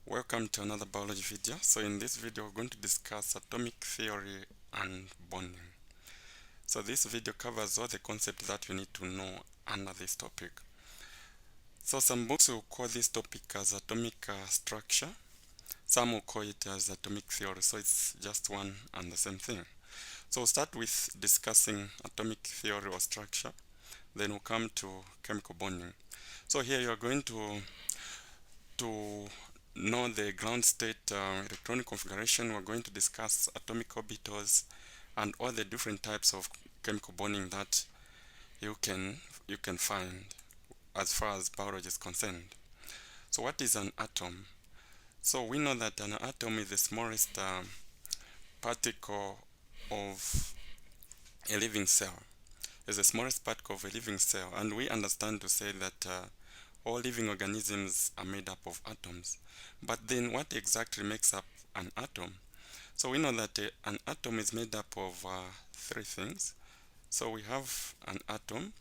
Welcome to another biology video. So in this video we're going to discuss atomic theory and bonding. So this video covers all the concepts that you need to know under this topic. So some books will call this topic as atomic structure. Some will call it as atomic theory. So it's just one and the same thing. So we'll start with discussing atomic theory or structure. Then we'll come to chemical bonding. So here you are going to know the ground state electronic configuration. We're going to discuss atomic orbitals and all the different types of chemical bonding that you can find as far as biology is concerned. So what is an atom? So we know that an atom is the smallest particle of a living cell. It's the smallest particle of a living cell, and we understand to say that all living organisms are made up of atoms. But then what exactly makes up an atom? So we know that an atom is made up of three things. So we have an atom.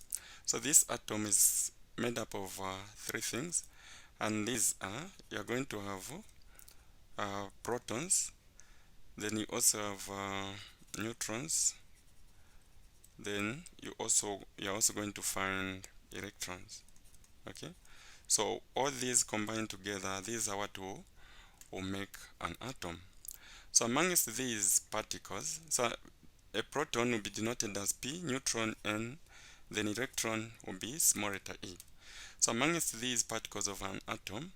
So this atom is made up of three things, and these are, you're going to have protons, then you also have neutrons, then you're also going to find electrons. Okay, so all these combined together, these are what will make an atom. So amongst these particles, so a proton will be denoted as P, neutron N, then electron will be small letter e. So amongst these particles of an atom,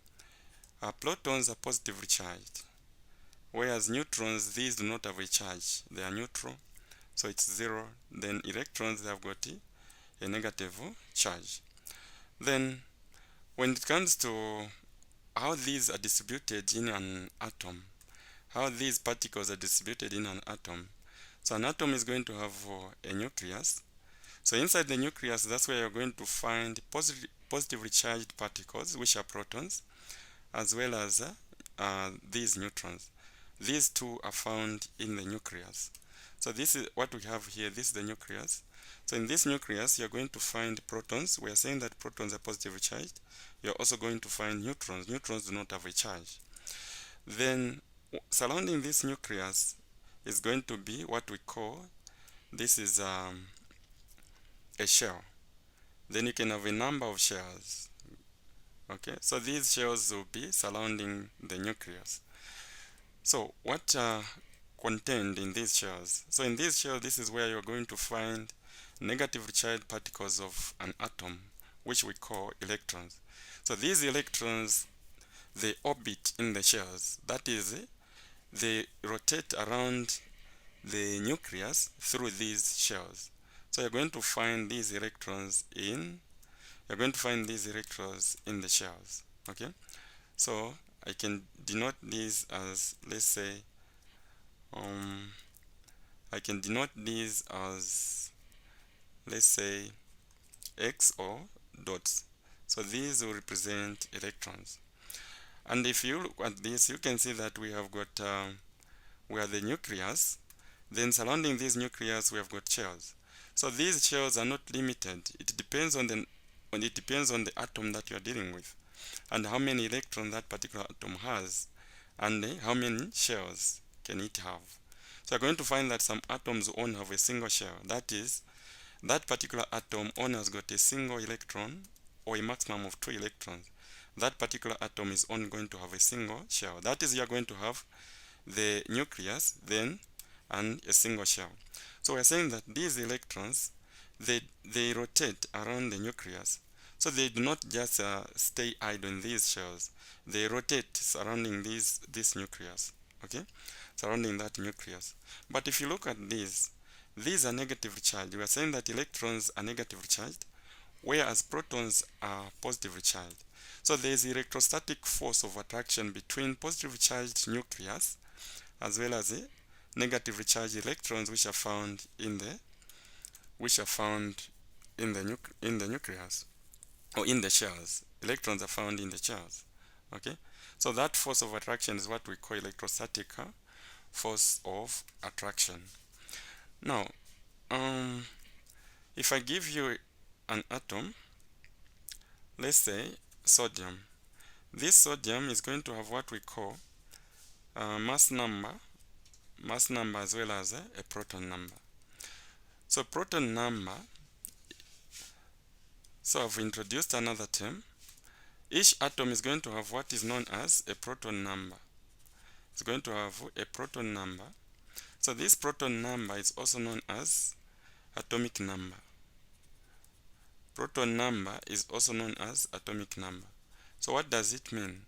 protons are positively charged, whereas neutrons, these do not have a charge, they are neutral, so it's 0. Then electrons, they have got a negative charge. Then when it comes to how these are distributed in an atom, how these particles are distributed in an atom. So an atom is going to have a nucleus. So inside the nucleus, that's where you're going to find positively charged particles, which are protons, as well as these neutrons. These two are found in the nucleus. So this is what we have here. This is the nucleus. So in this nucleus, you're going to find protons. We are saying that protons are positively charged. You're also going to find neutrons. Neutrons do not have a charge. Then surrounding this nucleus is going to be what we call, this is a shell. Then you can have a number of shells. Okay, so these shells will be surrounding the nucleus. So what are contained in these shells? So in these shells, this is where you're going to find negatively charged particles of an atom, which we call electrons. So these electrons, they orbit in the shells. That is, they rotate around the nucleus through these shells. So you're going to find these electrons in the shells. Okay, so I can denote these as, let's say, X or dots. So these will represent electrons. And if you look at this, you can see that we have got we have the nucleus. Then surrounding this nucleus, we have got shells. So these shells are not limited. It depends on the atom that you are dealing with, and how many electrons that particular atom has, and how many shells can it have. So you're going to find that some atoms only have a single shell. That is, that particular atom only has got a single electron or a maximum of 2 electrons. That particular atom is only going to have a single shell. That is, you're going to have the nucleus then and a single shell. So we're saying that these electrons, they rotate around the nucleus. So they do not just stay idle in these shells. They rotate surrounding this nucleus. Okay, surrounding that nucleus. But if you look at these are negatively charged. We are saying that electrons are negatively charged, whereas protons are positively charged. So there is electrostatic force of attraction between positively charged nucleus as well as negatively charged electrons, which are found in the nucleus or in the shells. Electrons are found in the shells. Okay, so that force of attraction is what we call electrostatic force of attraction. Now, if I give you an atom, let's say sodium, this sodium is going to have what we call mass number as well as a proton number. So proton number, so I've introduced another term. Each atom is going to have what is known as a proton number. It's going to have a proton number. So this proton number is also known as atomic number. Proton number is also known as atomic number. So what does it mean?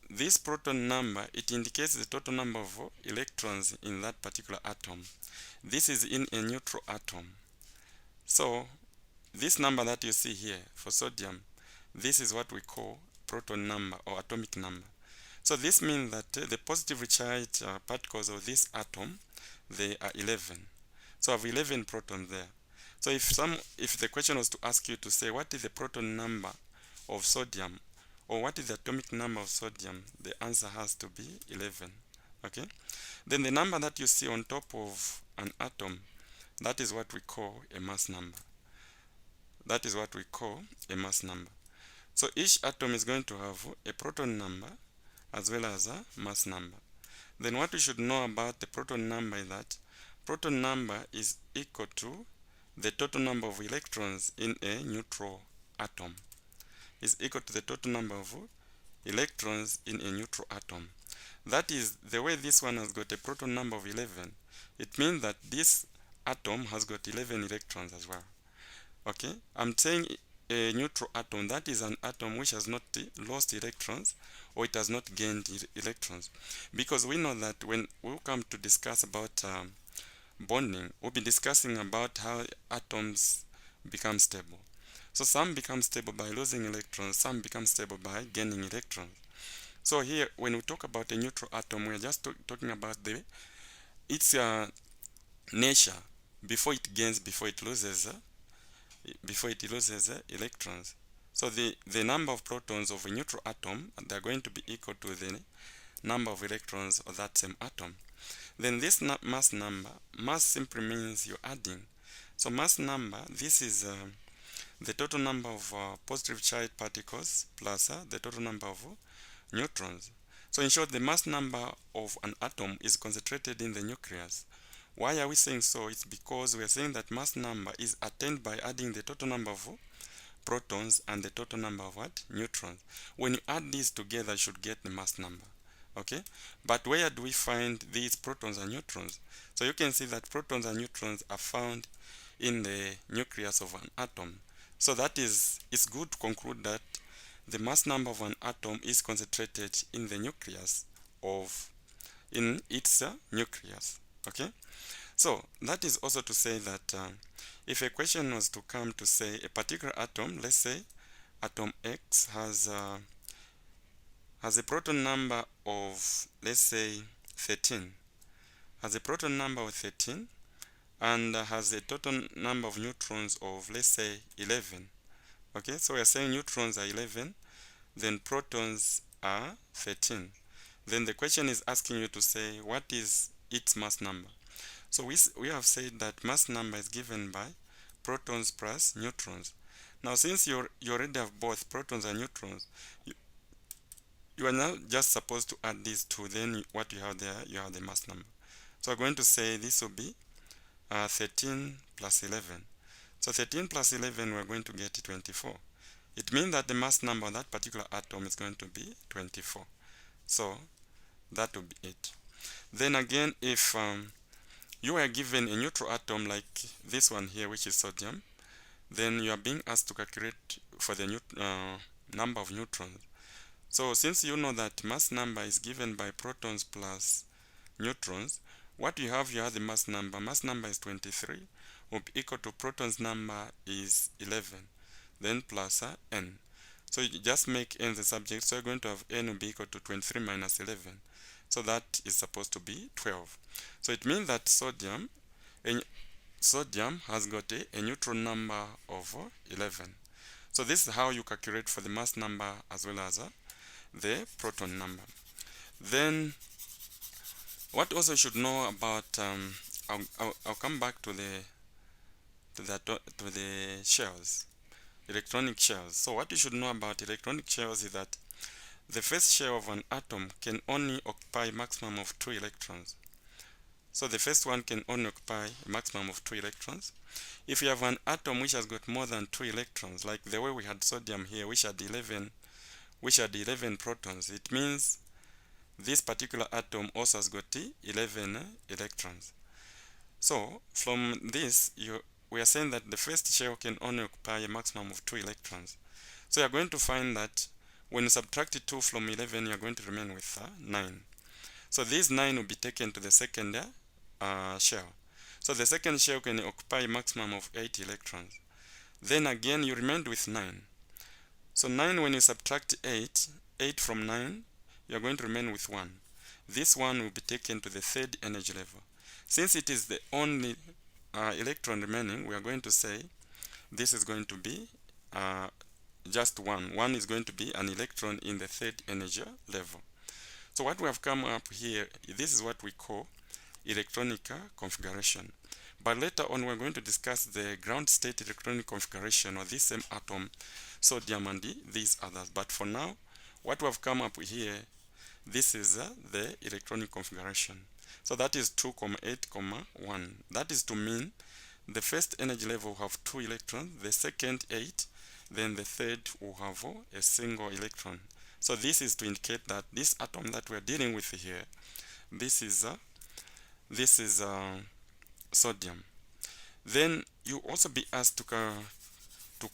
This proton number, it indicates the total number of electrons in that particular atom. This is in a neutral atom. So this number that you see here for sodium, this is what we call proton number or atomic number. So this means that the positively charged particles of this atom, they are 11. So I have 11 protons there. So if the question was to ask you to say what is the proton number of sodium or what is the atomic number of sodium, the answer has to be 11. Okay? Then the number that you see on top of an atom, that is what we call a mass number. That is what we call a mass number. So each atom is going to have a proton number as well as a mass number. Then what we should know about the proton number is that proton number is equal to the total number of electrons in a neutral atom. Is equal to the total number of electrons in a neutral atom. That is the way this one has got a proton number of 11. It means that this atom has got 11 electrons as well. Okay, I'm saying a neutral atom, that is an atom which has not lost electrons or it has not gained electrons, because we know that when we come to discuss about bonding, we'll be discussing about how atoms become stable. So some become stable by losing electrons, some become stable by gaining electrons. So here, when we talk about a neutral atom, we're just talking about its nature before it gains, before it loses electrons. So the number of protons of a neutral atom, they're going to be equal to the number of electrons of that same atom. Then this mass number, mass simply means you're adding. So mass number, this is the total number of positive charged particles plus the total number of neutrons. So in short, the mass number of an atom is concentrated in the nucleus. Why are we saying so? It's because we are saying that mass number is attained by adding the total number of protons and the total number of what? Neutrons. When you add these together, you should get the mass number. Okay? But where do we find these protons and neutrons? So you can see that protons and neutrons are found in the nucleus of an atom. So that is, it's good to conclude that the mass number of an atom is concentrated in the nucleus in its nucleus. Okay? So that is also to say that if a question was to come to say a particular atom, let's say atom X has a proton number of, let's say, 13, has a proton number of 13, and has a total number of neutrons of, let's say, 11. Okay, so we are saying neutrons are 11, then protons are 13. Then the question is asking you to say what is its mass number. So we have said that mass number is given by protons plus neutrons. Now since you already have both protons and neutrons, you are now just supposed to add these two. Then what you have there, you have the mass number. So I'm going to say this will be 13 plus 11. So 13 plus 11, we're going to get 24. It means that the mass number of that particular atom is going to be 24. So that will be it. Then again, if you are given a neutral atom like this one here, which is sodium, then you are being asked to calculate for the number of neutrons. So since you know that mass number is given by protons plus neutrons, what you have the mass number. Mass number is 23, will be equal to protons number is 11, then plus n. So you just make n the subject, so you're going to have n will be equal to 23 minus 11. So that is supposed to be 12. So it means that sodium has got a neutron number of 11. So this is how you calculate for the mass number as well as the proton number. Then what also you should know about, I'll come back to the shells, electronic shells. So what you should know about electronic shells is that the first shell of an atom can only occupy a maximum of 2 electrons. So the first one can only occupy a maximum of 2 electrons. If you have an atom which has got more than 2 electrons, like the way we had sodium here, which had 11 protons, it means this particular atom also has got 11 electrons. So from this, we are saying that the first shell can only occupy a maximum of 2 electrons. So you are going to find that when you subtract 2 from 11, you are going to remain with 9. So these 9 will be taken to the second shell. So the second shell can occupy a maximum of 8 electrons. Then again, you remained with 9. So 9, when you subtract 8 from 9, you are going to remain with 1. This one will be taken to the third energy level. Since it is the only electron remaining, we are going to say this is going to be just 1. 1 is going to be an electron in the third energy level. So what we have come up here, this is what we call electronic configuration. But later on, we're going to discuss the ground state electronic configuration of this same atom, sodium, and these others. But for now, what we have come up here, this is the electronic configuration. So that is 2,8,1. That is to mean the first energy level will have 2 electrons, the second 8, then the third will have a single electron. So this is to indicate that this atom that we're dealing with here, this is sodium. Then you also be asked to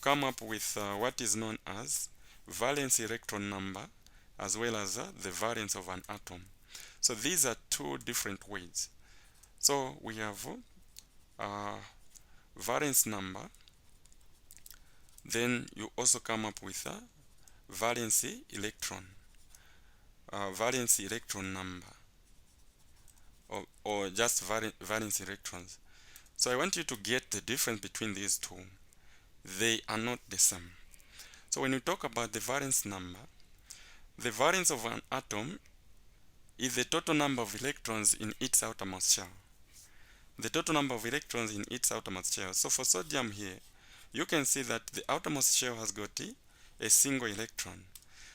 come up with what is known as valence electron number, as well as the valence of an atom. So these are two different ways. So we have valence number. Then you also come up with a valence electron number, or just valence electrons. So I want you to get the difference between these two. They are not the same. So when you talk about the valence number, the valence of an atom is the total number of electrons in its outermost shell. The total number of electrons in its outermost shell. So for sodium here, you can see that the outermost shell has got a single electron.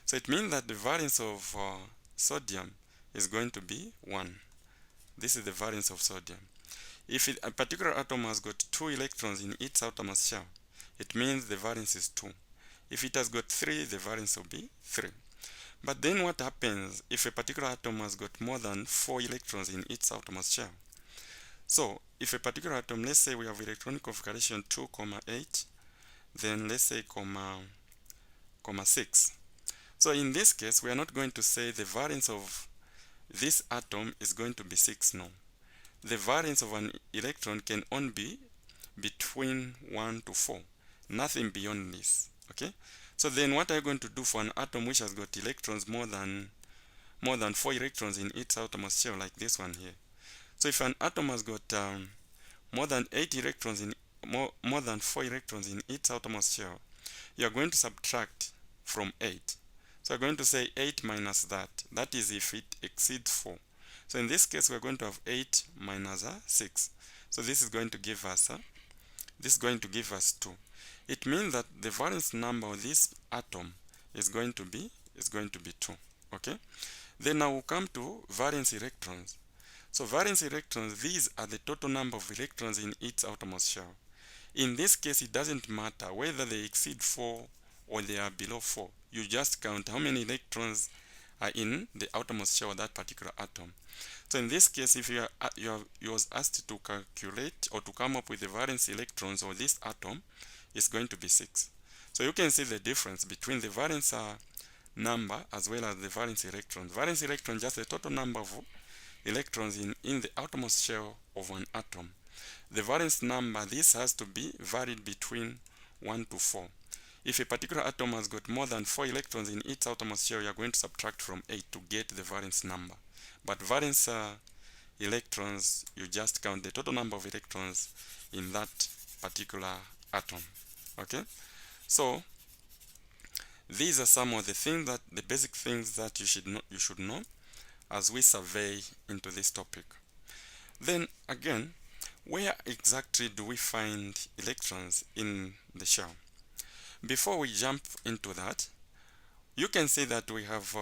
So it means that the valence of sodium is going to be 1. This is the valence of sodium. If a particular atom has got 2 electrons in its outermost shell, it means the valence is 2. If it has got 3, the valence will be 3. But then what happens if a particular atom has got more than 4 electrons in its outermost shell? So if a particular atom, let's say we have electronic configuration 2,8, then let's say 6. So in this case, we are not going to say the valence of this atom is going to be 6, no. The valence of an electron can only be between 1 to 4, nothing beyond this, okay? So then what are you going to do for an atom which has got electrons more than 4 electrons in its outermost shell, like this one here? So if an atom has got more than 8 electrons in more than 4 electrons in its outermost shell, you are going to subtract from 8. So you're going to say 8 minus that. That is if it exceeds 4. So in this case, we're going to have 8 minus 6. So this is going to give us 2. It means that the valence number of this atom is going to be 2. Okay. Then now we'll come to valence electrons. So valence electrons, these are the total number of electrons in its outermost shell. In this case, it doesn't matter whether they exceed 4 or they are below 4. You just count how many electrons are in the outermost shell of that particular atom. So in this case, if you was asked to calculate or to come up with the valence electrons of this atom, it's going to be 6. So you can see the difference between the valence number as well as the valence electron. Valence electron, just the total number of electrons in the outermost shell of an atom. The valence number, this has to be varied between 1 to 4. If a particular atom has got more than 4 electrons in its outermost shell, you are going to subtract from 8 to get the valence number. But valence electrons, you just count the total number of electrons in that particular atom. Okay? So these are some of the basic things that you should know as we survey into this topic. Then again, where exactly do we find electrons in the shell? Before we jump into that, you can see that we have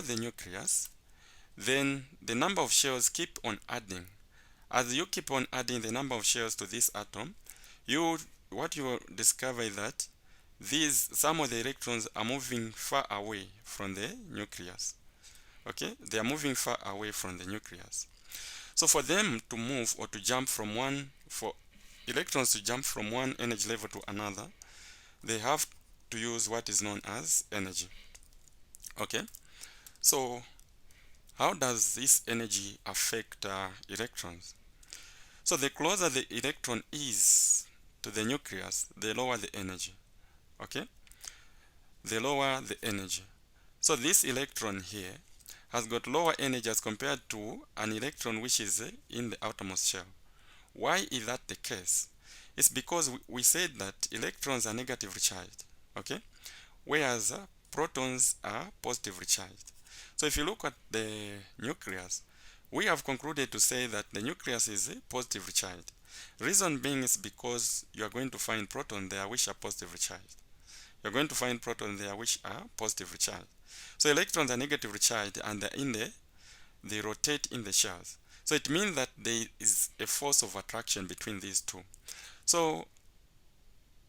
the nucleus, then the number of shells keep on adding. As you keep on adding the number of shells to this atom, what you will discover is that some of the electrons are moving far away from the nucleus. Okay, they are moving far away from the nucleus. So for them to move or to jump for electrons to jump from one energy level to another, they have to use what is known as energy. Okay, so how does this energy affect electrons? So the closer the electron is to the nucleus, the lower the energy. Okay, the lower the energy. So this electron here has got lower energy as compared to an electron which is in the outermost shell. Why is that the case? It's because we said that electrons are negatively charged, okay, whereas protons are positively charged. So if you look at the nucleus, we have concluded to say that the nucleus is positively charged. Reason being is because you are going to find protons there which are positively charged. You're going to find protons there which are positively charged. So electrons are negatively charged and they rotate in the shells. So it means that there is a force of attraction between these two. So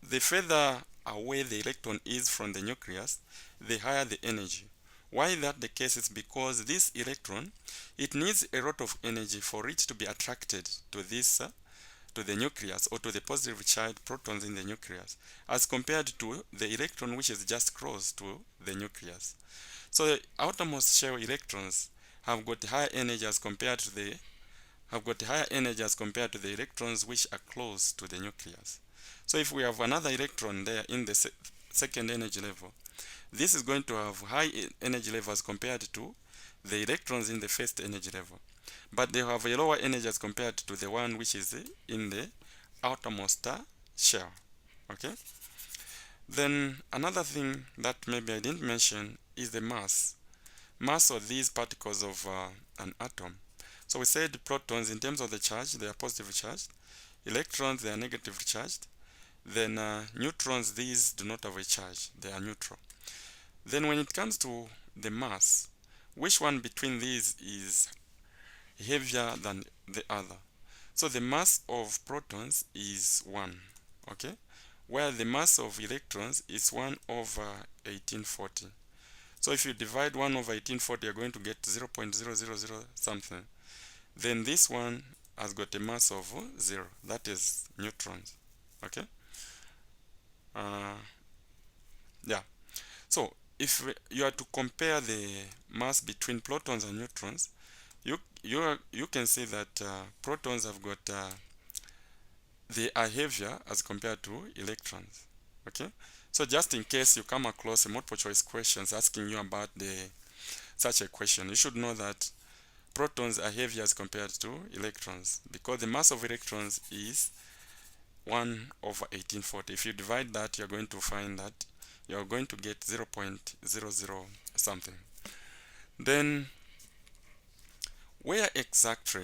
the further away the electron is from the nucleus, the higher the energy. Why that the case is because this electron, it needs a lot of energy for it to be attracted to to the nucleus or to the positively charged protons in the nucleus, as compared to the electron which is just close to the nucleus. So the outermost shell electrons have got higher energy as compared to the electrons which are close to the nucleus. So if we have another electron there in the second energy level, this is going to have high energy level as compared to the electrons in the first energy level. But they have a lower energy as compared to the one which is in the outermost shell. Okay? Then another thing that maybe I didn't mention is the mass. Mass of these particles of an atom. So we said protons, in terms of the charge, they are positively charged. Electrons, they are negatively charged. Then neutrons, these do not have a charge, they are neutral. Then when it comes to the mass, which one between these is heavier than the other? So the mass of protons is 1, okay, where the mass of electrons is 1 over 1840. So if you divide 1 over 1840, you're going to get 0.000 something. Then this one has got a mass of 0, that is neutrons. Okay, yeah. So if you are to compare the mass between protons and neutrons, you can see that protons have got they are heavier as compared to electrons. Okay, so just in case you come across a multiple choice questions asking you about such a question, you should know that protons are heavier as compared to electrons because the mass of electrons is 1 over 1840. If you divide that, you're going to find that you're going to get 0.00 something. Then where exactly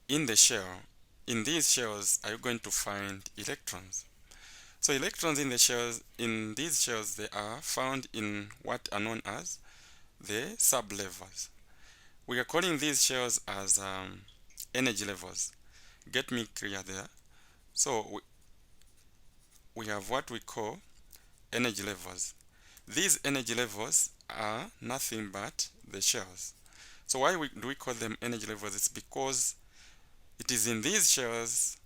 in the shell, in these shells, are you going to find electrons? So electrons in these shells, they are found in what are known as the sublevels. We are calling these shells as energy levels. Get me clear there. So we have what we call energy levels. These energy levels are nothing but the shells. So why do we call them energy levels? It's because it is in these shells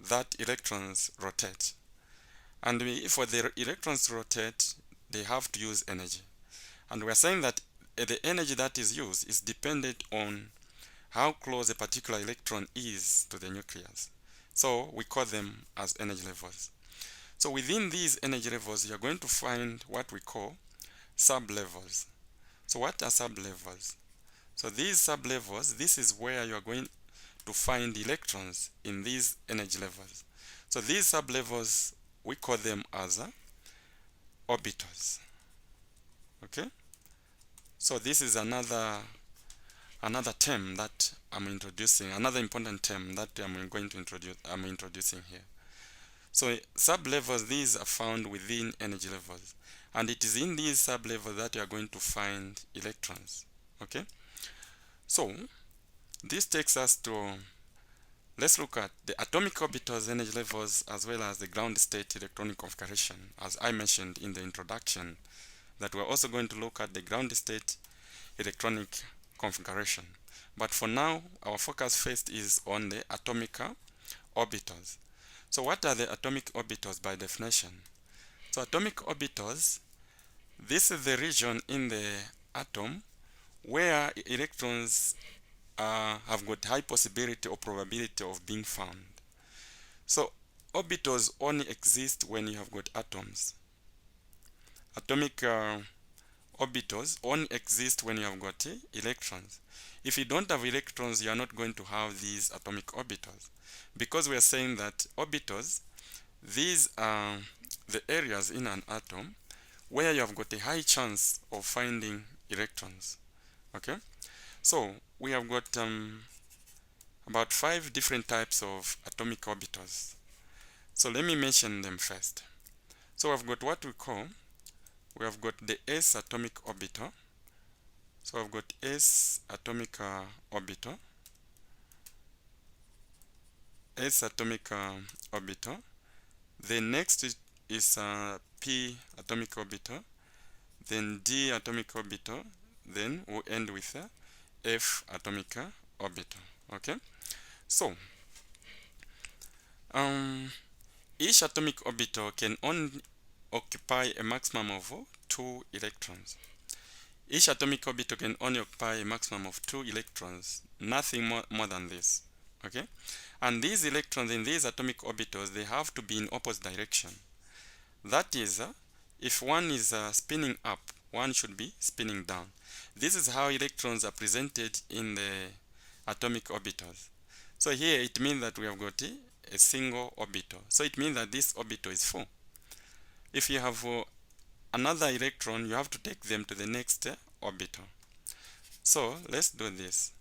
that electrons rotate. And for the electrons to rotate, they have to use energy. And we are saying that the energy that is used is dependent on how close a particular electron is to the nucleus. So we call them as energy levels. So within these energy levels, you're going to find what we call sublevels. So what are sublevels? So these sublevels, this is where you're going to find electrons in these energy levels. So these sublevels, we call them as orbitals. Okay? So this is another term that I'm introducing, another important term that I'm introducing here. So sublevels, these are found within energy levels. and it is in these sublevels that you are going to find electrons. Okay, so this takes us to, let's look at the atomic orbitals, energy levels, as well as the ground state electronic configuration. As I mentioned in the introduction, that we're also going to look at the ground state electronic configuration. But for now, our focus first is on the atomic orbitals. So what are the atomic orbitals by definition? So atomic orbitals, this is the region in the atom where electrons have got high possibility or probability of being found. So orbitals only exist when you have got atoms. Atomic orbitals only exist when you have got electrons. If you don't have electrons, you are not going to have these atomic orbitals, because we are saying that orbitals, these are the areas in an atom where you have got a high chance of finding electrons. Okay, so we have got about 5 different types of atomic orbitals. So let me mention them first. So I've got what we have got the s atomic orbital. So I've got s atomic orbital, s atomic orbital. The next is p atomic orbital, then d atomic orbital, then we'll end with f atomic orbital. Okay, so each atomic orbital can only occupy a maximum of 2 electrons. Each atomic orbital can only occupy a maximum of 2 electrons, nothing more than this. Okay, and these electrons in these atomic orbitals, they have to be in opposite direction. That is, if one is spinning up, one should be spinning down. This is how electrons are presented in the atomic orbitals. So here it means that we have got a single orbital. So it means that this orbital is full. If you have another electron, you have to take them to the next orbital. So let's do this.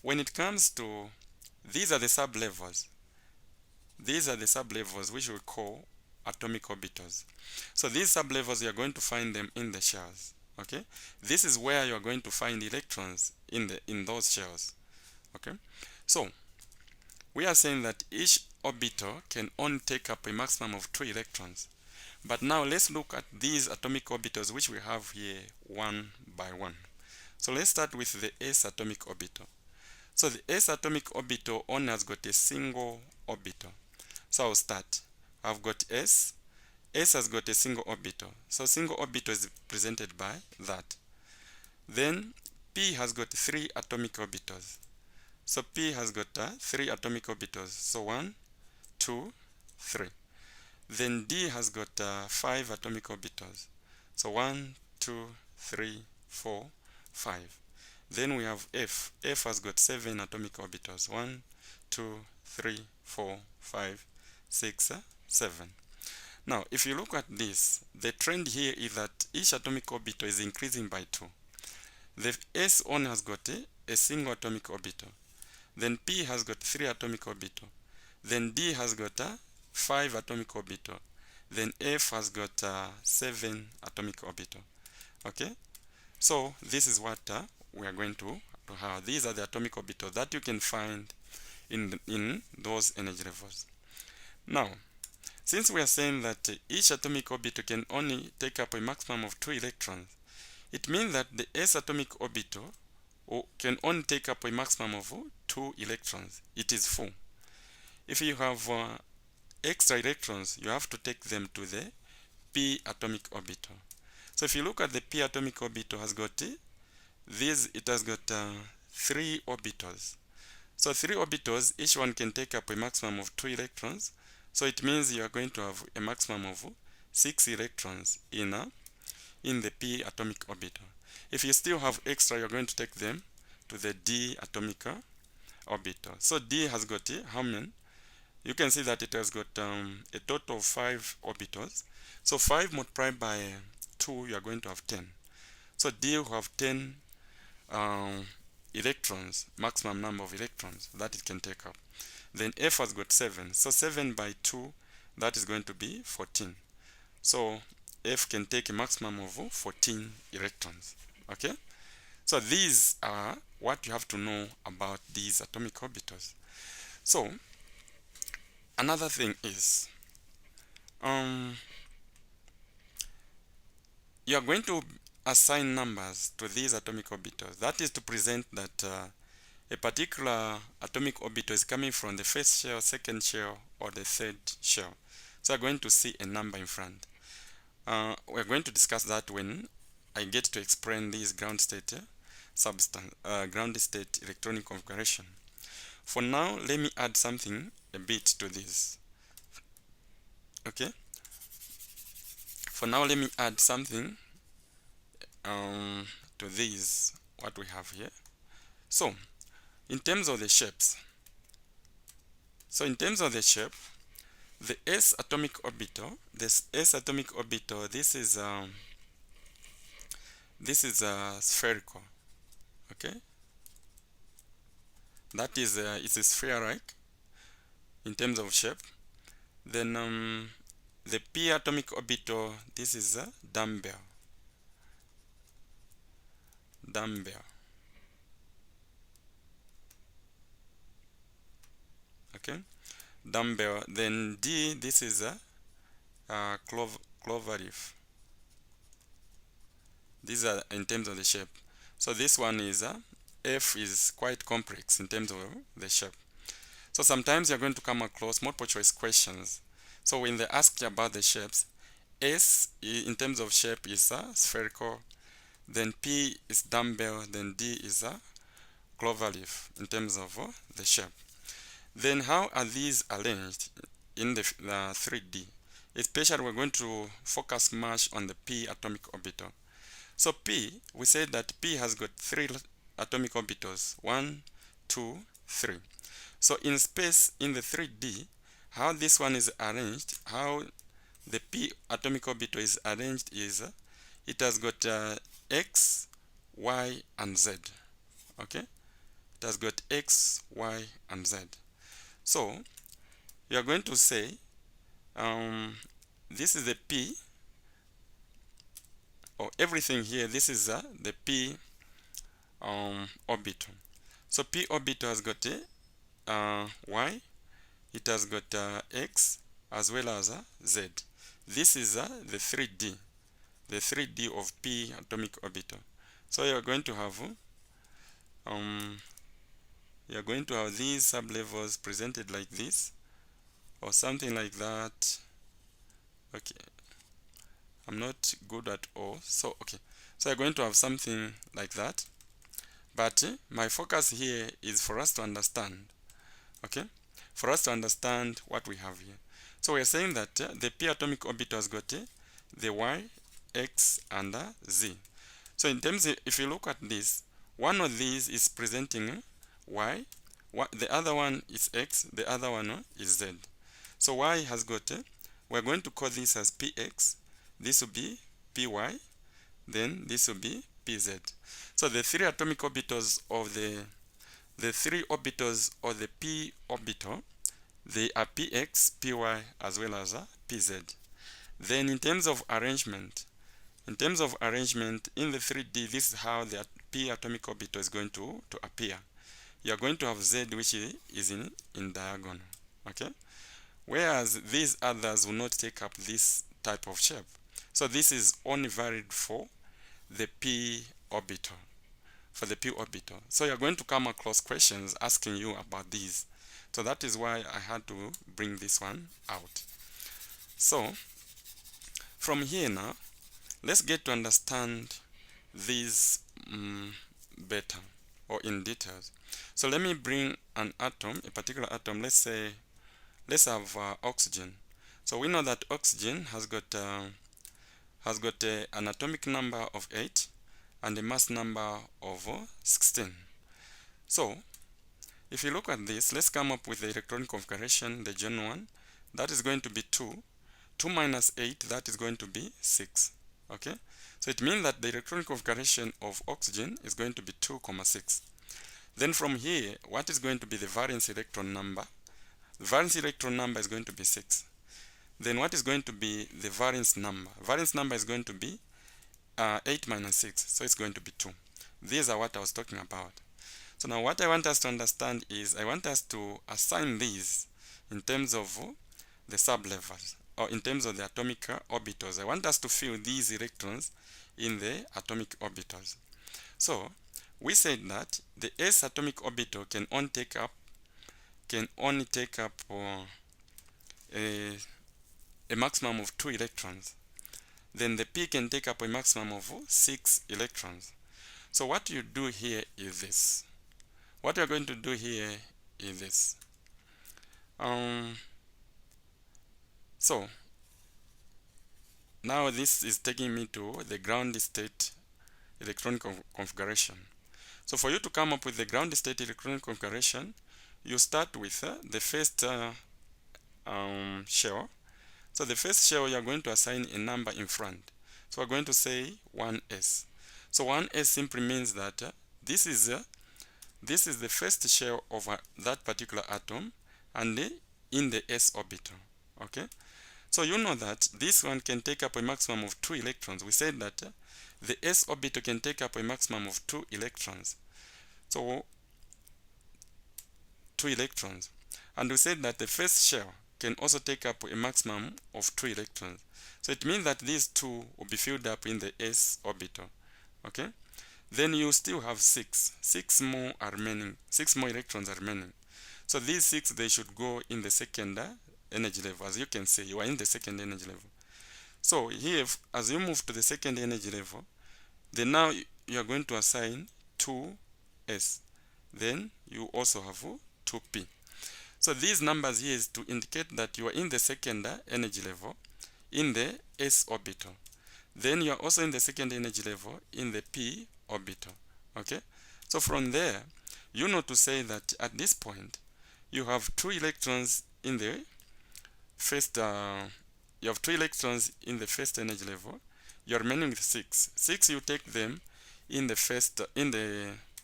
When it comes to, these are the sublevels. These are the sublevels which we call atomic orbitals. So these sublevels, you are going to find them in the shells. Okay, this is where you are going to find electrons in those shells. Okay, so we are saying that each orbital can only take up a maximum of 2 electrons. But now let's look at these atomic orbitals which we have here one by one. So let's start with the s atomic orbital. So the s atomic orbital only has got a single orbital. So I'll start. I've got s. S has got a single orbital. So single orbital is presented by that. Then p has got 3 atomic orbitals. So p has got 3 atomic orbitals. So 1, 2, 3. Then d has got 5 atomic orbitals. So 1, 2, 3, 4, 5. Then we have f. F has got 7 atomic orbitals. 1, 2, 3, 4, 5, 6, 7. Now, if you look at this, the trend here is that each atomic orbital is increasing by 2. The s only has got a single atomic orbital. Then p has got 3 atomic orbital. Then d has got 5 atomic orbital. Then f has got 7 atomic orbital. Okay, so this is what we are going to have. These are the atomic orbitals that you can find in those energy levels. Now, since we are saying that each atomic orbital can only take up a maximum of 2 electrons, it means that the s atomic orbital can only take up a maximum of 2 electrons. It is full. If you have extra electrons, you have to take them to the p atomic orbital. So if you look at the p atomic orbital, has got it has got 3 orbitals. So 3 orbitals, each one can take up a maximum of 2 electrons. So it means you are going to have a maximum of 6 electrons in the p atomic orbital. If you still have extra, you're going to take them to the d atomic orbital. So d has got how many? You can see that it has got a total of 5 orbitals. So 5 multiplied by 2, you are going to have 10. So d will have 10 electrons, maximum number of electrons that it can take up. Then f has got 7. So 7 by 2, that is going to be 14. So F can take a maximum of 14 electrons. Okay, so these are what you have to know about these atomic orbitals. So another thing is you are going to assign numbers to these atomic orbitals. That is to present that a particular atomic orbital is coming from the first shell, second shell, or the third shell. So I'm going to see a number in front. We're going to discuss that when I get to explain this ground state ground state electronic configuration. For now, let me add something a bit to this. Okay. For now, let me add something to this, what we have here. So, in terms of the shapes, the S atomic orbital, this is spherical. Okay, that is it's a sphere-like in terms of shape. Then the P atomic orbital, this is a dumbbell. Okay, dumbbell. Then D, this is a clover leaf. These are in terms of the shape. So this one is F is quite complex in terms of the shape. So sometimes you're going to come across multiple choice questions. So when they ask you about the shapes, S in terms of shape is spherical, then P is dumbbell, then D is a clover leaf in terms of the shape. Then how are these arranged in the 3D? Especially we're going to focus much on the P atomic orbital. So P, we said that P has got 3 atomic orbitals, 1, 2, 3. So in space, in the 3D, how this one is arranged, how the P atomic orbital is arranged is it has got X, Y, and Z. Okay, it has got X, Y, and Z. So you are going to say this is the P, or everything here, this is the P orbital. So P orbital has got Y, it has got X, as well as Z. This is the 3D of P atomic orbital. So you are going to have these sublevels presented like this, or something like that. Okay, I'm not good at all. So okay, so you're going to have something like that. But my focus here is for us to understand. Okay, for us to understand what we have here. So we are saying that the P atomic orbital has got the Y, X, and Z. So in terms of, if you look at this, one of these is presenting Y, the other one is X, the other one is Z. So Y has got, we're going to call this as PX, this will be PY, then this will be PZ. So the 3 atomic orbitals of the 3 orbitals of the P orbital, they are PX, PY, as well as PZ. Then in terms of arrangement, in the 3D, this is how the P atomic orbital is going to appear. You are going to have Z, which is in diagonal. Okay, whereas these others will not take up this type of shape. So this is only valid for the P orbital. So you're going to come across questions asking you about these. So that is why I had to bring this one out. So from here now, let's get to understand these better, or in details. So let me bring an atom, a particular atom. Let's have oxygen. So we know that oxygen has got an atomic number of 8 and a mass number of 16. So if you look at this, let's come up with the electronic configuration, the general one. That is going to be 2. 2 minus 8, that is going to be 6. Okay, so it means that the electronic configuration of oxygen is going to be 2, 6. Then from here, what is going to be the valence electron number? The valence electron number is going to be 6. then what is going to be the valence number? Valence number is going to be 8 minus 6, so it's going to be 2. These are what I was talking about. So now what I want us to understand is I want us to assign these in terms of the sublevels, or in terms of the atomic orbitals. I want us to fill these electrons in the atomic orbitals. So we said that the s atomic orbital can only take up a maximum of 2 electrons. Then the p can take up a maximum of 6 electrons. So what you do here is this. What we are going to do here is this. So now this is taking me to the ground state electronic configuration. So for you to come up with the ground state electronic configuration, you start with the first shell. So the first shell, you are going to assign a number in front. So we're going to say 1s. So 1s simply means that this is the first shell of that particular atom, and in the s orbital. Okay, so you know that this one can take up a maximum of 2 electrons. We said that the s orbital can take up a maximum of 2 electrons. So 2 electrons, and we said that the first shell can also take up a maximum of 2 electrons. So it means that these two will be filled up in the s orbital. Okay, then you still have 6 more are remaining. 6 more electrons are remaining. So these 6, they should go in the second energy level. As you can see, you are in the second energy level. So here, as you move to the second energy level, then now you are going to assign 2s. Then you also have 2p. So these numbers here is to indicate that you are in the second energy level in the s orbital. Then you are also in the second energy level in the p orbital. Okay, so from there, you know to say that at this point you have 2 electrons in the first energy level. You are remaining with 6. You take them in the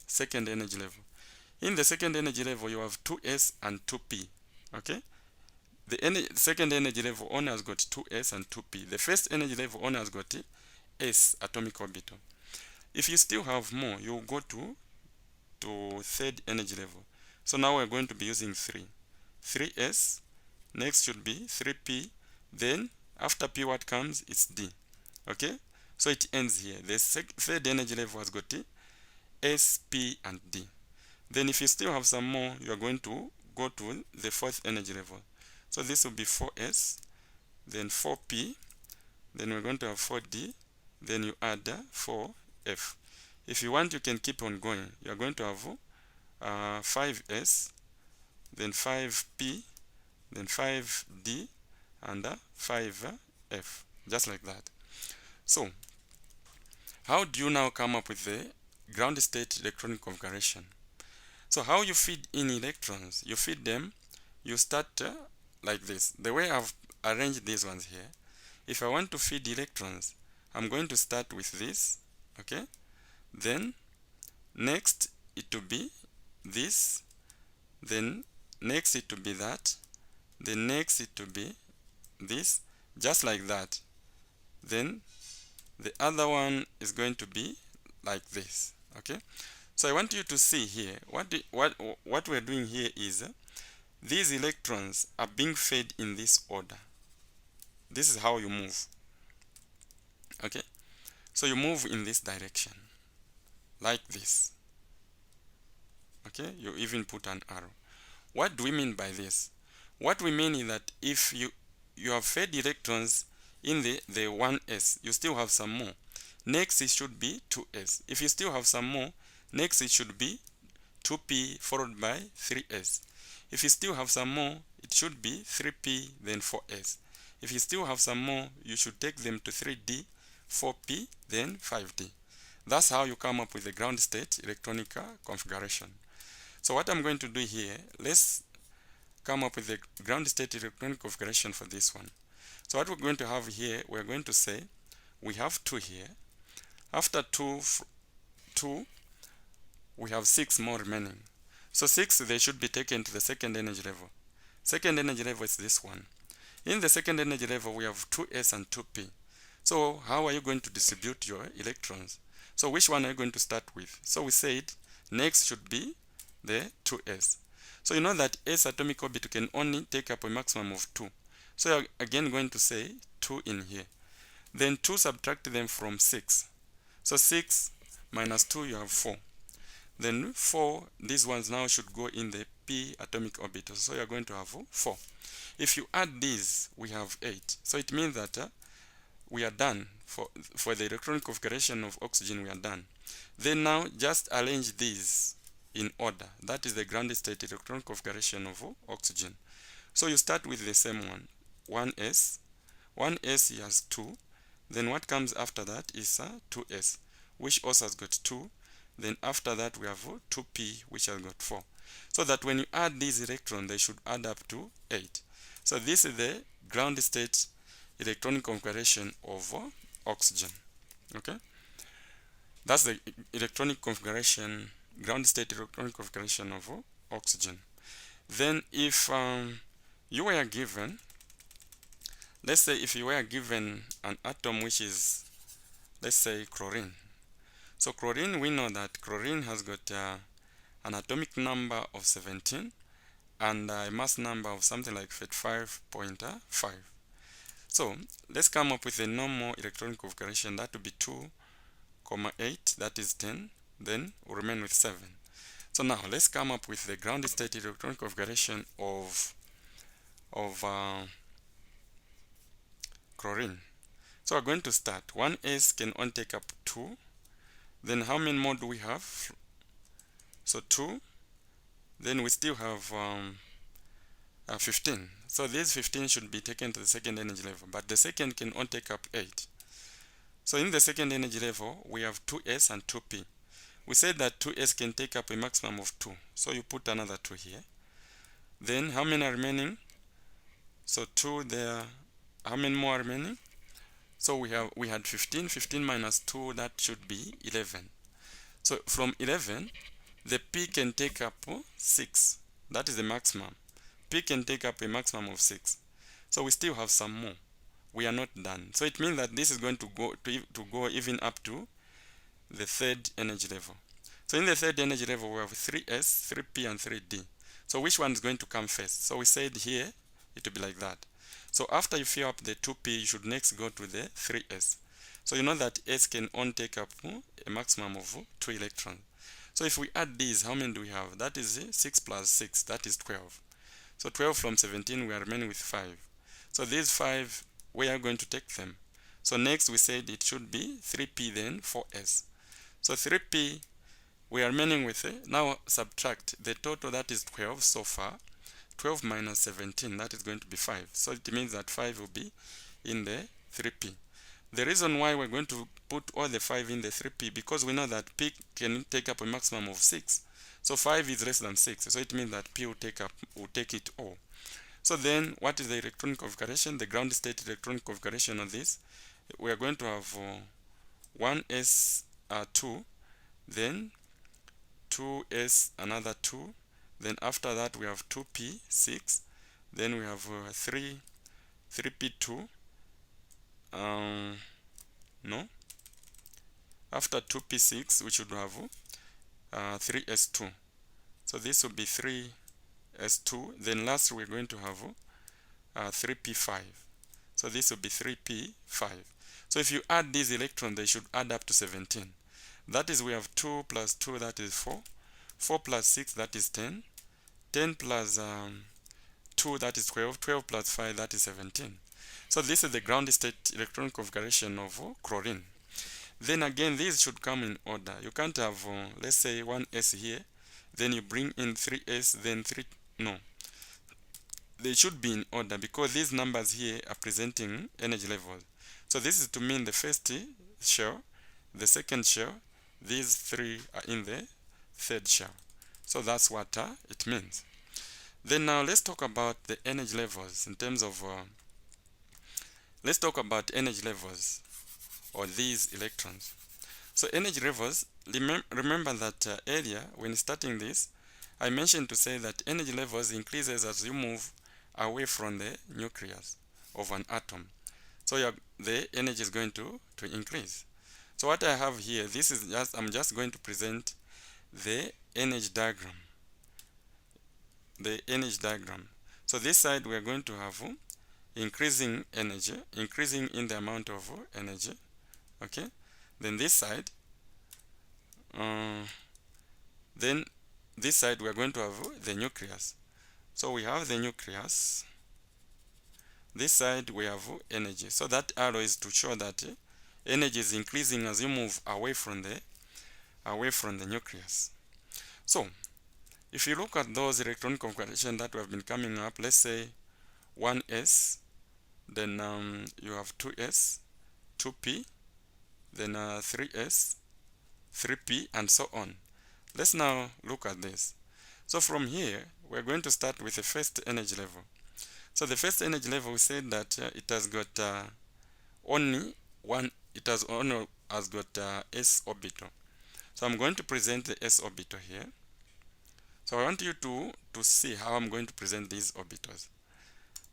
second energy level. In the second energy level, you have 2s and 2p. Okay, the second energy level only has got 2s and 2p. The first energy level only has got s atomic orbital. If you still have more, you go to third energy level. So now we're going to be using 3s. Next should be 3p. Then after p, what comes? It's d. Okay, so it ends here. The third energy level has got s, p, and d. Then if you still have some more, you are going to go to the fourth energy level. So this will be 4s, then 4p, then we're going to have 4d, then you add 4f. If you want, you can keep on going. You are going to have 5s, then 5p, then 5d, and 5f, just like that. So how do you now come up with the ground state electronic configuration? So how you feed in electrons, you feed them, you start like this. The way I've arranged these ones here, if I want to feed electrons, I'm going to start with this. Okay, then next it will be this, then next it will be that, then next it will be this, just like that. Then the other one is going to be like this. Okay, so I want you to see here what we're doing here is these electrons are being fed in this order. This is how you move. Okay, so you move in this direction like this. Okay, you even put an arrow. What do we mean by this? What we mean is that if you have fed electrons in the 1s, you still have some more. Next it should be 2s. If you still have some more, next it should be 2p followed by 3s. If you still have some more, it should be 3p then 4s. If you still have some more, you should take them to 3d, 4p, then 5d. That's how you come up with the ground state electronic configuration. So what I'm going to do here, let's come up with the ground state electronic configuration for this one. So what we're going to have here, we're going to say we have 2 here. After 2, we have 6 more remaining. So 6, they should be taken to the second energy level. Second energy level is this one. In the second energy level, we have 2s and 2p. So how are you going to distribute your electrons? So which one are you going to start with? So we said next should be the 2s. So you know that s atomic orbit can only take up a maximum of 2. So you're again going to say 2 in here. Then 2 subtract them from 6. So 6 minus 2, you have 4. Then 4, these ones now should go in the p atomic orbital. So you're going to have 4. If you add these, we have 8. So it means that we are done for the electronic configuration of oxygen. We are done. Then now just arrange these in order. That is the ground state electronic configuration of oxygen. So you start with the same one, 1s. 1s has 2. Then what comes after that is 2s, which also has got 2. Then after that we have 2p, which has got 4. So that when you add these electrons, they should add up to 8. So this is the ground state electronic configuration of oxygen. Okay, that's the electronic configuration, ground state electronic configuration of oxygen. Then if you were given, let's say if you were given an atom which is, let's say, chlorine. So chlorine, we know that chlorine has got an atomic number of 17 and a mass number of something like 35.5. So let's come up with a normal electronic configuration. That would be 2, 8, that is 10. Then we'll remain with 7. So now let's come up with the ground state electronic configuration of chlorine. So we're going to start. 1s can only take up 2. Then how many more do we have? So 2. Then we still have 15. So these 15 should be taken to the second energy level, but the second can only take up 8. So in the second energy level, we have 2s and 2p. We said that 2s can take up a maximum of 2. So you put another 2 here. Then how many are remaining? So 2 there. How many more are remaining? So we had 15. 15 minus 2, that should be 11. So from 11, the p can take up 6. That is the maximum. P can take up a maximum of 6. So we still have some more. We are not done. So it means that this is going to go even up to the third energy level. So in the third energy level, we have 3s, 3p, and 3d. So which one is going to come first? So we said here it will be like that. So after you fill up the 2p, you should next go to the 3s. So you know that s can only take up a maximum of 2 electrons. So if we add these, how many do we have? That is 6 plus 6, that is 12. So 12 from 17, we are remaining with 5. So these 5, we are going to take them. So next we said it should be 3p, then 4s. So 3p, we are remaining with now subtract the total, that is 12 so far. 12 minus 17, that is going to be 5. So it means that 5 will be in the 3p. The reason why we're going to put all the 5 in the 3p, because we know that p can take up a maximum of 6. So 5 is less than 6. So it means that p will take it all. So then what is the electronic configuration? The ground state electronic configuration of this, we are going to have 1s 2, then 2s another 2, then after that we have 2p 6, then we have 3p2, no, after 2p6 we should have 3s2. So this will be 3s2. Then last we're going to have 3p5. So this will be 3p5. So if you add these electrons, they should add up to 17. That is, we have 2 plus 2, that is 4. 4 plus 6, that is 10. 10 plus 2, that is 12. 12 plus 5, that is 17. So this is the ground state electronic configuration of chlorine. Then again, these should come in order. You can't have, let's say, 1s here, then you bring in 3s, then 3, no. They should be in order because these numbers here are presenting energy levels. So this is to mean the first shell, the second shell, these 3 are in the third shell. So that's what it means. Then now let's talk about the energy levels in terms of, let's talk about energy levels or these electrons. So energy levels, remember that earlier when starting this, I mentioned to say that energy levels increases as you move away from the nucleus. of an atom. So the energy is going to increase. So what I have here, this is I'm just going to present the energy diagram. The energy diagram. So this side we are going to have increasing energy, increasing in the amount of energy. Okay. Then this side, then this side we are going to have the nucleus. So we have the nucleus. This side we have energy. So that arrow is to show that energy is increasing as you move away from the nucleus. So if you look at those electron configurations that have been coming up, let's say 1s, then you have 2s, 2p, then 3s, 3p, and so on. Let's now look at this. So from here, we're going to start with the first energy level. So the first energy level, we said that it has got only one, it has only has got s orbital. So I'm going to present the s orbital here. So I want you to see how I'm going to present these orbitals.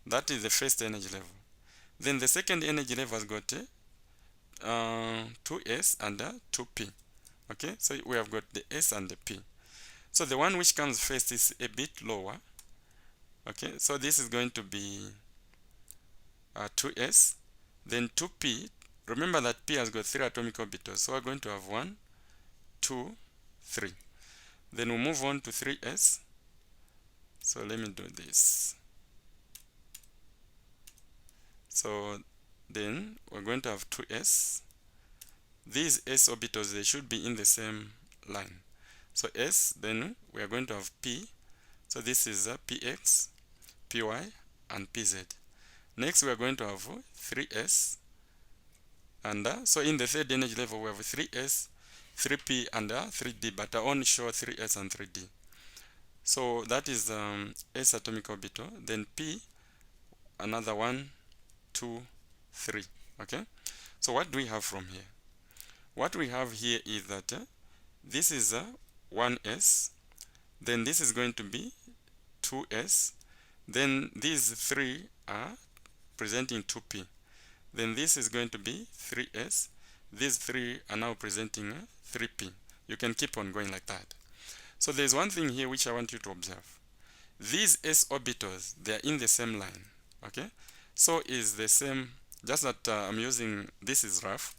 That is the first energy level. Then the second energy level has got 2s and 2p. Okay, so we have got the s and the p. So the one which comes first is a bit lower. Okay, so this is going to be 2s, then 2p. Remember that p has got 3 atomic orbitals, so we're going to have 1, 2, 3. Then we move on to 3s. So let me do this. So then we're going to have 2s. These s orbitals, they should be in the same line. So s, then we are going to have p. So this is px, py, and pz. Next we are going to have 3s. And so in the third energy level we have 3s, 3p, and 3d, but I only show 3s and 3d. So that is s atomic orbital. Then p, another 1, 2, 3. Okay. So what do we have from here? What we have here is that this is 1s, then this is going to be 2s, then these 3 are presenting 2p, then this is going to be 3s, these 3 are now presenting 3p. You can keep on going like that. So there's one thing here which I want you to observe. These s orbitals, they are in the same line. Okay, so is the same, just that I'm using, this is rough.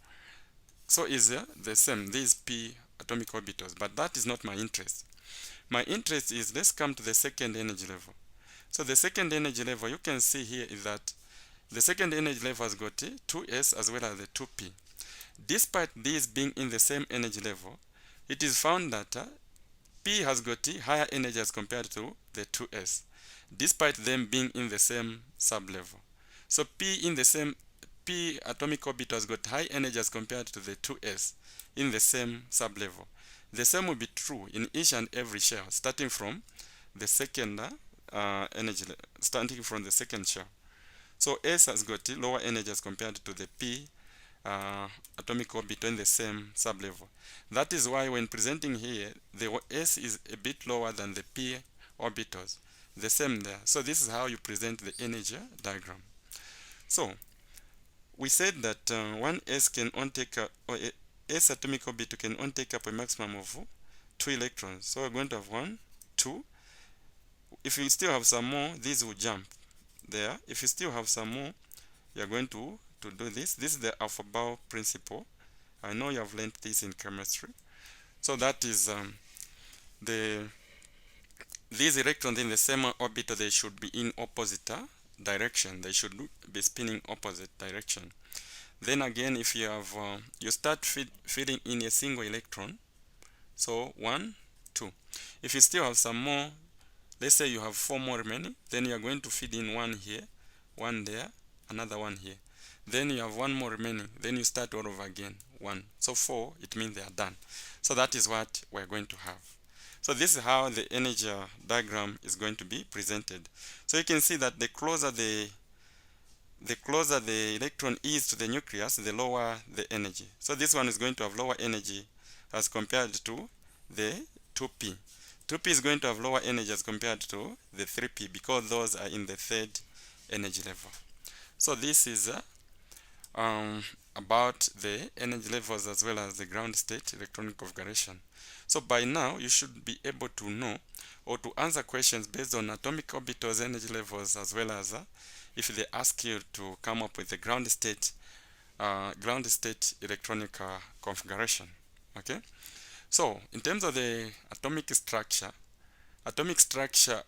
So is the same, these p atomic orbitals, but that is not my interest. My interest is, let's come to the second energy level. So the second energy level, you can see here is that the second energy level has got 2s as well as the 2p. Despite these being in the same energy level, it is found that p has got higher energy as compared to the 2s, despite them being in the same sublevel. So p atomic orbital has got high energy as compared to the 2s in the same sublevel. The same will be true in each and every shell, starting from the second starting from the second shell. So s has got lower energy as compared to the p atomic orbital in the same sublevel. That is why when presenting here, the s is a bit lower than the p orbitals. The same there. So this is how you present the energy diagram. So we said that one s can only take up, or s atomic orbital can only take up a maximum of 2 electrons. So we're going to have 1, 2. If you still have some more, these will jump there. If you still have some more, you're going to do this. This is the alpha-bow principle. I know you have learned this in chemistry. So that is these electrons in the same orbital, they should be in opposite direction. They should be spinning opposite direction. Then again, if you have you start feeding in a single electron, so 1, 2. If you still have some more, let's say you have 4 more remaining, then you are going to feed in 1 here, 1 there, another 1 here. Then you have 1 more remaining, then you start all over again, 1. So 4, it means they are done. So that is what we're going to have. So this is how the energy diagram is going to be presented. So you can see that the closer the electron is to the nucleus, the lower the energy. So this one is going to have lower energy as compared to the 2p. 2p is going to have lower energy as compared to the 3p because those are in the third energy level. So this is about the energy levels as well as the ground state electronic configuration. So by now you should be able to know or to answer questions based on atomic orbitals, energy levels, as well as if they ask you to come up with the ground state electronic configuration. Okay, so in terms of the atomic structure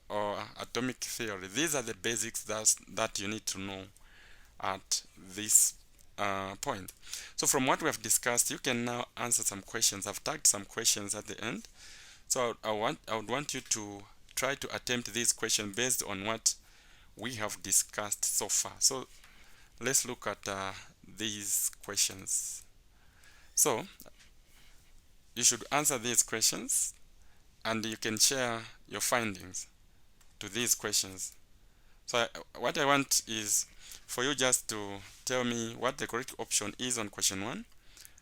or atomic theory, these are the basics that you need to know at this point. So from what we have discussed, you can now answer some questions. I've tagged some questions at the end, so I would want you to try to attempt these questions based on what we have discussed so far. So let's look at these questions. So you should answer these questions and you can share your findings to these questions. So what I want is for you just to tell me what the correct option is on question 1.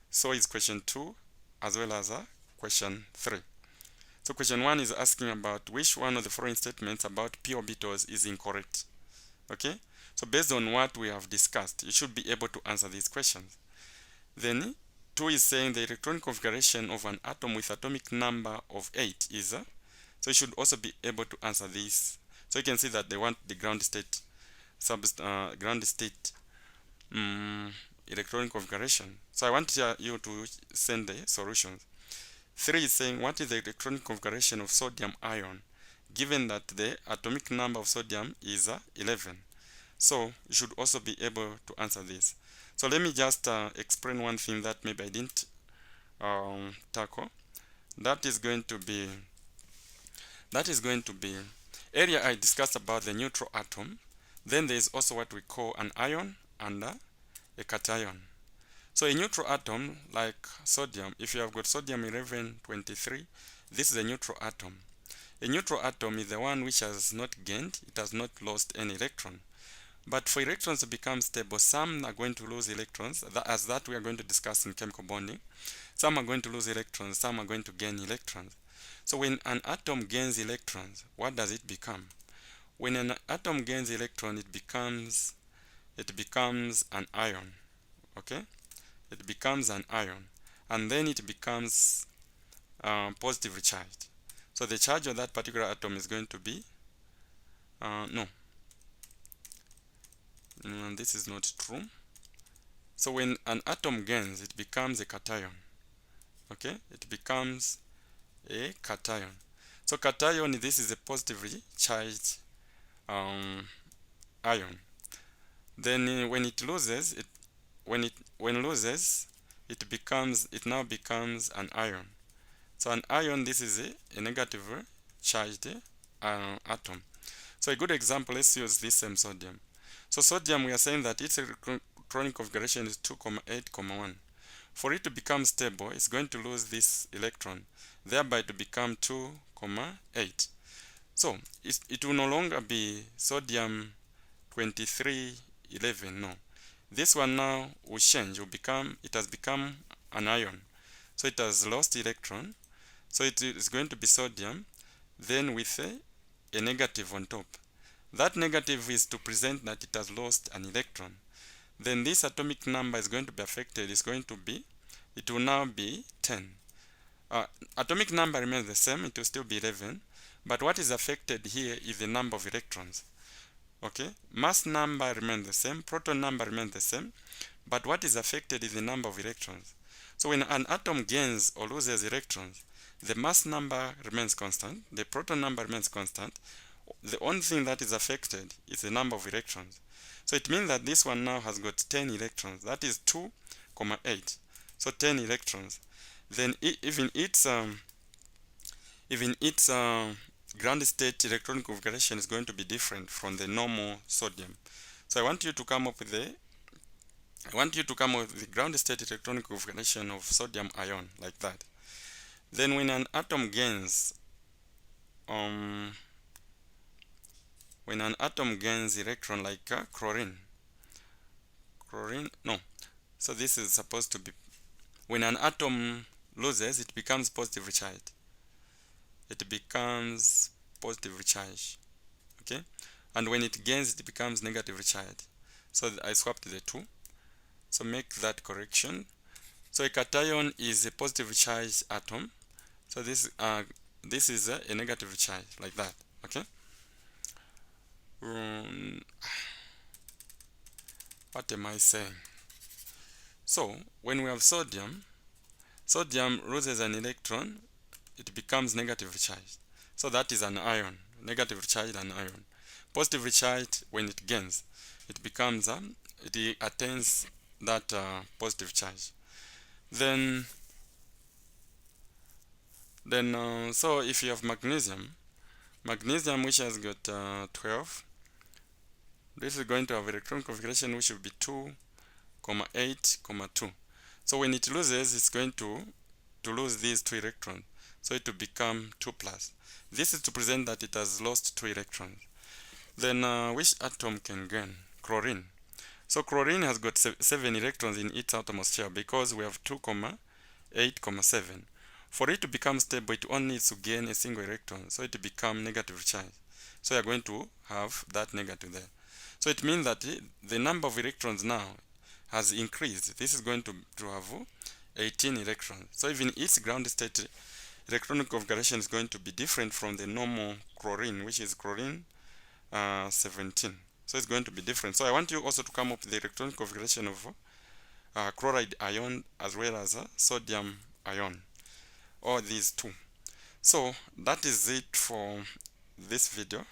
So is question 2 as well as question 3. So question 1 is asking about which one of the following statements about p orbitals is incorrect. Okay, so based on what we have discussed, you should be able to answer these questions. Then 2 is saying the electronic configuration of an atom with atomic number of 8 is so you should also be able to answer this. So you can see that they want the ground state electronic configuration. So I want you to send the solutions. 3 is saying what is the electronic configuration of sodium ion given that the atomic number of sodium is 11. So you should also be able to answer this. So let me just explain one thing that maybe I didn't tackle. That is going to be earlier I discussed about the neutral atom. Then there is also what we call an ion and a cation. So a neutral atom like sodium, if you have got sodium 1123, this is a neutral atom. A neutral atom is the one which has not gained, it has not lost any electron. But for electrons to become stable, some are going to lose electrons, as that we are going to discuss in chemical bonding. Some are going to lose electrons, some are going to gain electrons. So when an atom gains electrons, what does it become? When an atom gains electron, it becomes an ion. Okay, it becomes an ion, and then it becomes positively charged. So the charge of that particular atom is going to be this is not true. So when an atom gains, it becomes a cation. Okay, it becomes a cation. So cation, this is a positively charged ion. Then when it loses, it now becomes an ion. So an ion, this is a negatively charged atom. So a good example, let's use this same sodium. So sodium, we are saying that its electronic configuration is 2,8,1. For it to become stable, it's going to lose this electron, thereby to become 2,8. So it will no longer be sodium 2311. No, this one now will change. It has become an ion. So it has lost electron. So it is going to be sodium, then with a negative on top. That negative is to present that it has lost an electron. Then this atomic number is going to be affected. It will now be 10. Atomic number remains the same. It will still be 11. But what is affected here is the number of electrons. Okay, mass number remains the same. Proton number remains the same. But what is affected is the number of electrons. So when an atom gains or loses electrons, the mass number remains constant. The proton number remains constant. The only thing that is affected is the number of electrons. So it means that this one now has got 10 electrons. That is 2,8. So 10 electrons. Then even its ground state electronic configuration is going to be different from the normal sodium. So I want you to come up with the ground state electronic configuration of sodium ion like that. Then when an atom gains electron like chlorine, so this is supposed to be, when an atom loses, it becomes positively charged. Okay, and when it gains, it becomes negatively charged. so I swapped the two, so make that correction. So a cation is a positive charged atom, so this is a negative charge, like that. Okay. What am I saying? So when we have sodium loses an electron, it becomes negative charged. So that is an ion, negative charged an ion. Positively charged, when it gains, it becomes it attains that positive charge. Then so if you have magnesium which has got 12, this is going to have electron configuration which will be 2, 8, 2. So when it loses, it's going to lose these 2 electrons. So it will become 2 plus. This is to present that it has lost 2 electrons. Then which atom can gain? Chlorine. So chlorine has got 7 electrons in its outermost shell because we have 2, 8, 7. For it to become stable, it only needs to gain a single electron. So it will become negative charge. So you are going to have that negative there. So it means that the number of electrons now has increased. This is going to have 18 electrons. So even its ground state electronic configuration is going to be different from the normal chlorine, which is chlorine 17. So it's going to be different. So I want you also to come up with the electronic configuration of chloride ion as well as sodium ion, or these two. So that is it for this video.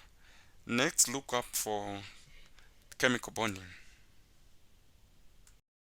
Next, look up for chemical bonding.